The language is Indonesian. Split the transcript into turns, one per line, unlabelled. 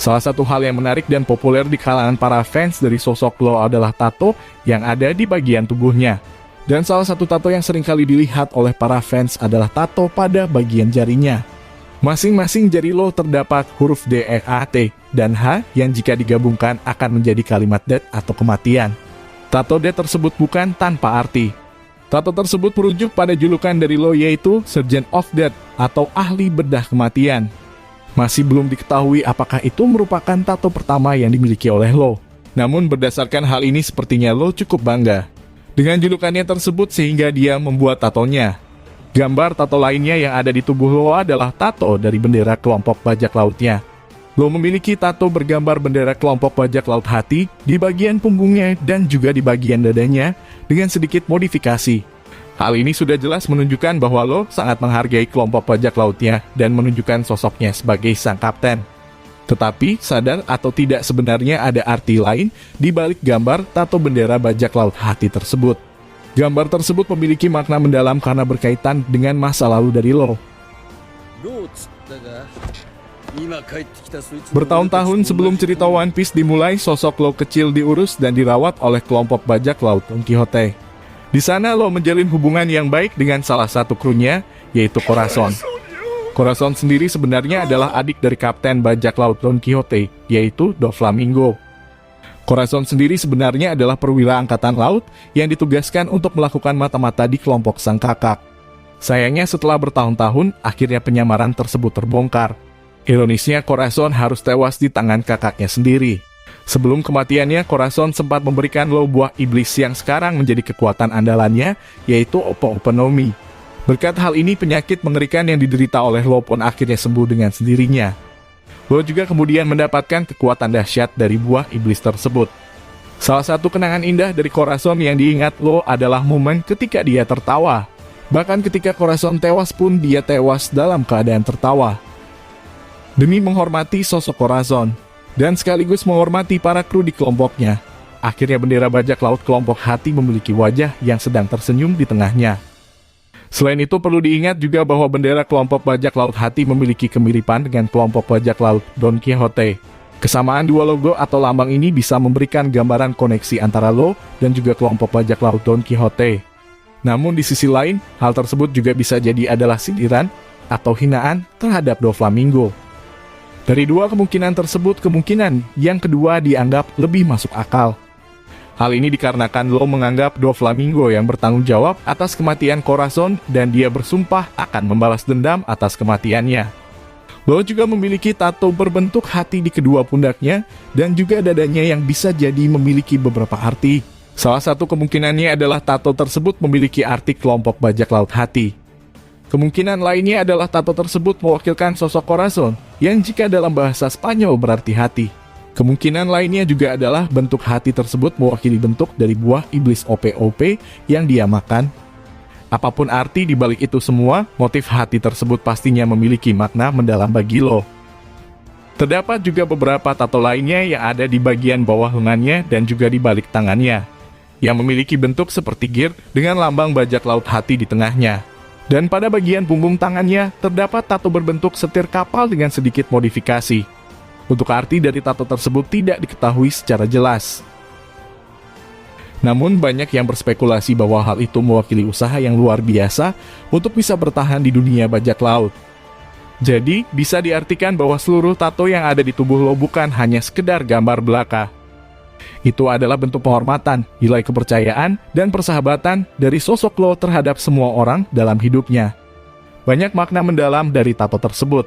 Salah satu hal yang menarik dan populer di kalangan para fans dari sosok Law adalah tato yang ada di bagian tubuhnya. Dan salah satu tato yang sering kali dilihat oleh para fans adalah tato pada bagian jarinya. Masing-masing jari Law terdapat huruf D, E, A, T, dan H yang jika digabungkan akan menjadi kalimat death atau kematian. Tato death tersebut bukan tanpa arti. Tato tersebut merujuk pada julukan dari Law yaitu Surgeon of Death atau ahli bedah kematian. Masih belum diketahui apakah itu merupakan tato pertama yang dimiliki oleh Law. Namun berdasarkan hal ini sepertinya Law cukup bangga dengan julukannya tersebut sehingga dia membuat tatonya. Gambar tato lainnya yang ada di tubuh Law adalah tato dari bendera kelompok bajak lautnya. Law memiliki tato bergambar bendera kelompok bajak laut Hati di bagian punggungnya dan juga di bagian dadanya dengan sedikit modifikasi. Hal ini sudah jelas menunjukkan bahwa Law sangat menghargai kelompok bajak lautnya dan menunjukkan sosoknya sebagai sang kapten. Tetapi, sadar atau tidak sebenarnya ada arti lain di balik gambar tato bendera bajak laut Hati tersebut. Gambar tersebut memiliki makna mendalam karena berkaitan dengan masa lalu dari Law. Bertahun-tahun sebelum cerita One Piece dimulai, sosok Law kecil diurus dan dirawat oleh kelompok bajak laut Don Quixote. Di sana Law menjalin hubungan yang baik dengan salah satu krunya, yaitu Corazon. Corazon sendiri sebenarnya adalah adik dari kapten bajak laut Don Quixote, yaitu Doflamingo. Corazon sendiri sebenarnya adalah perwira angkatan laut yang ditugaskan untuk melakukan mata-mata di kelompok sang kakak. Sayangnya setelah bertahun-tahun, akhirnya penyamaran tersebut terbongkar. Ironisnya, Corazon harus tewas di tangan kakaknya sendiri. Sebelum kematiannya, Corazon sempat memberikan Law buah iblis yang sekarang menjadi kekuatan andalannya, yaitu Opo-Opo no Mi. Berkat hal ini, penyakit mengerikan yang diderita oleh Law pun akhirnya sembuh dengan sendirinya. Law juga kemudian mendapatkan kekuatan dahsyat dari buah iblis tersebut. Salah satu kenangan indah dari Corazon yang diingat Law adalah momen ketika dia tertawa. Bahkan ketika Corazon tewas pun dia tewas dalam keadaan tertawa. Demi menghormati sosok Corazon dan sekaligus menghormati para kru di kelompoknya, akhirnya bendera bajak laut kelompok Hati memiliki wajah yang sedang tersenyum di tengahnya. Selain itu perlu diingat juga bahwa bendera kelompok bajak laut Hati memiliki kemiripan dengan kelompok bajak laut Don Quixote. Kesamaan dua logo atau lambang ini bisa memberikan gambaran koneksi antara Law dan juga kelompok bajak laut Don Quixote. Namun di sisi lain, hal tersebut juga bisa jadi adalah sindiran atau hinaan terhadap Doflamingo. Dari dua kemungkinan tersebut, kemungkinan yang kedua dianggap lebih masuk akal. Hal ini dikarenakan Law menganggap Doflamingo yang bertanggung jawab atas kematian Corazon dan dia bersumpah akan membalas dendam atas kematiannya. Law juga memiliki tato berbentuk hati di kedua pundaknya dan juga dadanya yang bisa jadi memiliki beberapa arti. Salah satu kemungkinannya adalah tato tersebut memiliki arti kelompok bajak laut Hati. Kemungkinan lainnya adalah tato tersebut mewakilkan sosok Corazon, yang jika dalam bahasa Spanyol berarti hati. Kemungkinan lainnya juga adalah bentuk hati tersebut mewakili bentuk dari buah iblis Opo-Opo yang dia makan. Apapun arti di balik itu semua, motif hati tersebut pastinya memiliki makna mendalam bagi Law. Terdapat juga beberapa tato lainnya yang ada di bagian bawah lengannya dan juga di balik tangannya, yang memiliki bentuk seperti gear dengan lambang bajak laut Hati di tengahnya. Dan pada bagian punggung tangannya, terdapat tato berbentuk setir kapal dengan sedikit modifikasi. Untuk arti dari tato tersebut tidak diketahui secara jelas. Namun banyak yang berspekulasi bahwa hal itu mewakili usaha yang luar biasa untuk bisa bertahan di dunia bajak laut. Jadi, bisa diartikan bahwa seluruh tato yang ada di tubuh Law bukan hanya sekedar gambar belaka. Itu adalah bentuk penghormatan, nilai kepercayaan, dan persahabatan dari sosok Law terhadap semua orang dalam hidupnya. Banyak makna mendalam dari tato tersebut.